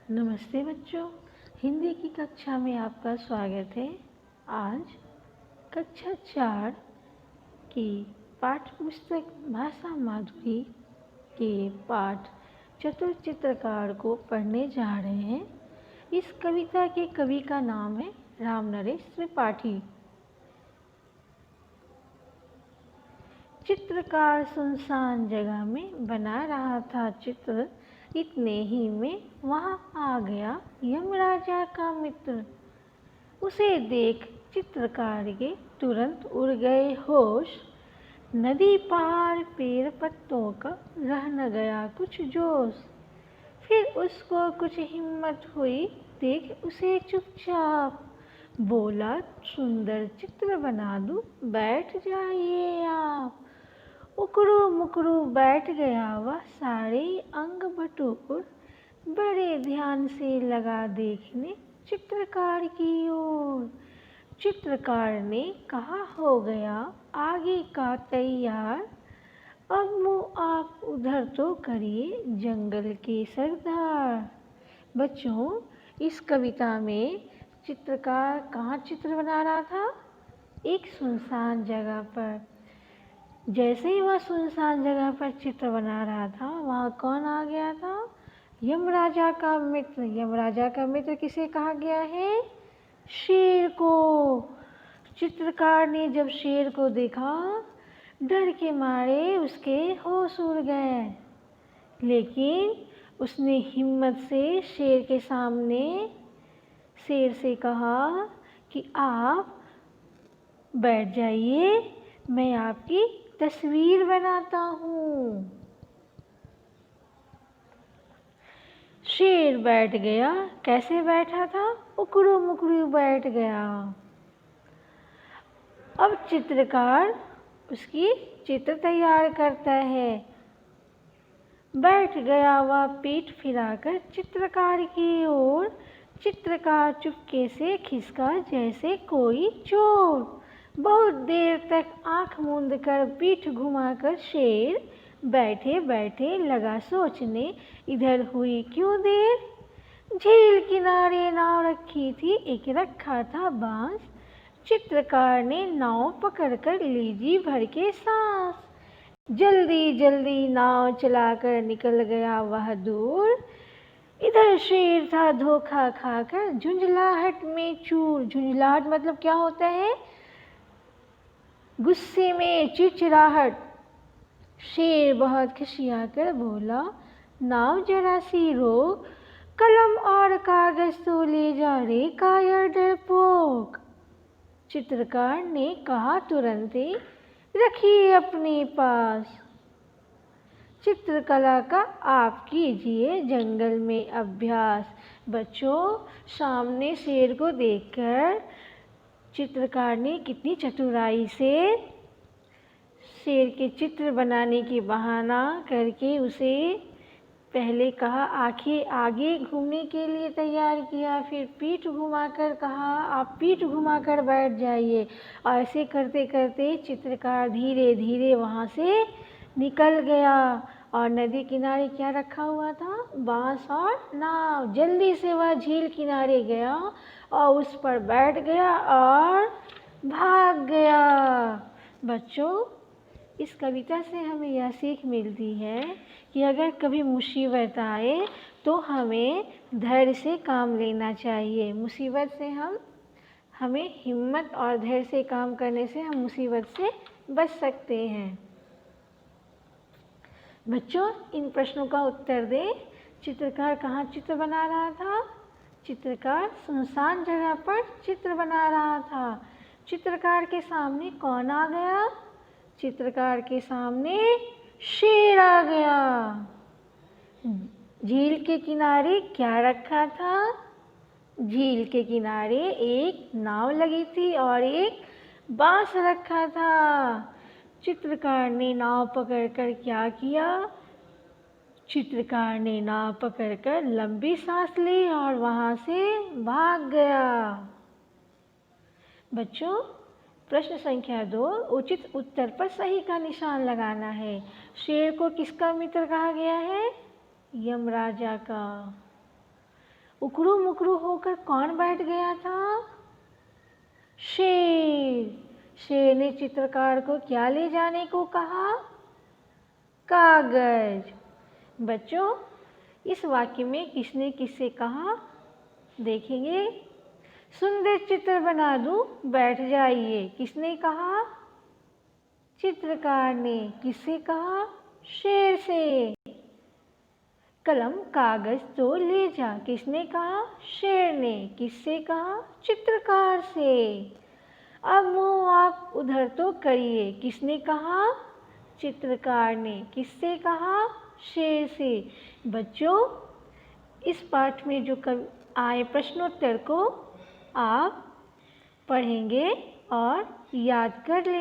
नमस्ते बच्चों, हिंदी की कक्षा में आपका स्वागत है। आज कक्षा 4 की पाठ्य पुस्तक भाषा माधुरी के पाठ चतुर चित्रकार को पढ़ने जा रहे हैं। इस कविता के कवि का नाम है रामनरेश त्रिपाठी। चित्रकार सुनसान जगह में बना रहा था चित्र, इतने ही में वहाँ आ गया यमराजा का मित्र। उसे देख चित्रकार के तुरंत उड़ गए होश। नदी पहाड़ पेड़ पत्तों का रह न गया कुछ जोश। फिर उसको कुछ हिम्मत हुई, देख उसे चुपचाप बोला, सुंदर चित्र बना दूं, बैठ जाइए आप। उकड़ू मुकड़ू बैठ गया वह, सारे अंग बटोर, बड़े ध्यान से लगा देखने चित्रकार की ओर। चित्रकार ने कहा, हो गया आगे का तैयार, अब मुँह आप उधर तो करिए जंगल के सरदार। बच्चों, इस कविता में चित्रकार कहाँ चित्र बना रहा था? एक सुनसान जगह पर। जैसे ही वह सुनसान जगह पर चित्र बना रहा था, वहाँ कौन आ गया था? यमराजा का मित्र। यमराजा का मित्र किसे कहा गया है? शेर को। चित्रकार ने जब शेर को देखा, डर के मारे उसके होश उड़ गए, लेकिन उसने हिम्मत से शेर के सामने शेर से कहा कि आप बैठ जाइए, मैं आपकी तस्वीर बनाता हूँ। शेर बैठ गया। कैसे बैठा था? उकड़ू मुकड़ू बैठ गया। अब चित्रकार उसकी चित्र तैयार करता है। बैठ गया वह पीठ फिराकर चित्रकार की ओर। चित्रकार चुपके से खिसका जैसे कोई चोर। बहुत देर तक आंख मूंद कर पीठ घुमाकर शेर बैठे बैठे लगा सोचने, इधर हुई क्यों देर। झील किनारे नाव रखी थी, एक रखा था बांस। चित्रकार ने नाव पकड़कर ली जी भर के सांस। जल्दी जल्दी नाव चलाकर निकल गया वह दूर। इधर शेर था धोखा खाकर झुंझलाहट में चूर। झुंझलाहट मतलब क्या होता है? गुस्से में चिड़चिड़ाहट। शेर बहुत खिसियाकर बोला, नाव जरा सी रोक, कलम और कागज तो ले जा रे कायर डरपोक। चित्रकार ने कहा तुरंत ही, रखिए अपने पास। चित्रकला का आप कीजिए जंगल में अभ्यास। बच्चों, सामने शेर को देखकर चित्रकार ने कितनी चतुराई से शेर के चित्र बनाने की बहाना करके उसे पहले कहा आंखें आगे घूमने के लिए तैयार किया, फिर पीठ घुमाकर कहा आप पीठ घुमाकर बैठ जाइए। और ऐसे करते करते चित्रकार धीरे धीरे वहाँ से निकल गया। और नदी किनारे क्या रखा हुआ था? बांस और नाव। जल्दी से वह झील किनारे गया और उस पर बैठ गया और भाग गया। बच्चों, इस कविता से हमें यह सीख मिलती है कि अगर कभी मुसीबत आए तो हमें धैर्य से काम लेना चाहिए। मुसीबत से हमें हिम्मत और धैर्य से काम करने से हम मुसीबत से बच सकते हैं। बच्चों, इन प्रश्नों का उत्तर दें। चित्रकार कहाँ चित्र बना रहा था? चित्रकार सुनसान जगह पर चित्र बना रहा था। चित्रकार के सामने कौन आ गया? चित्रकार के सामने शेर आ गया। झील के किनारे क्या रखा था? झील के किनारे एक नाव लगी थी और एक बांस रखा था। चित्रकार ने नाव पकड़कर क्या किया? चित्रकार ने नाव पकड़कर लंबी सांस ली और वहाँ से भाग गया। बच्चों, प्रश्न संख्या 2, उचित उत्तर पर सही का निशान लगाना है। शेर को किसका मित्र कहा गया है? यमराजा का। उकड़ू मुकड़ू होकर कौन बैठ गया था? शेर। शेर ने चित्रकार को क्या ले जाने को कहा? कागज। बच्चों, इस वाक्य में किसने किससे कहा देखेंगे। सुंदर चित्र बना दूं, बैठ जाइए, किसने कहा? चित्रकार ने। किससे कहा? शेर से। कलम कागज तो ले जा, किसने कहा? शेर ने। किससे कहा? चित्रकार से। अब मुँह आप उधर तो करिए, किसने कहा? चित्रकार ने। किससे कहा? शेर से। बच्चों, इस पाठ में जो आए प्रश्नोत्तर को आप पढ़ेंगे और याद कर लेंगे।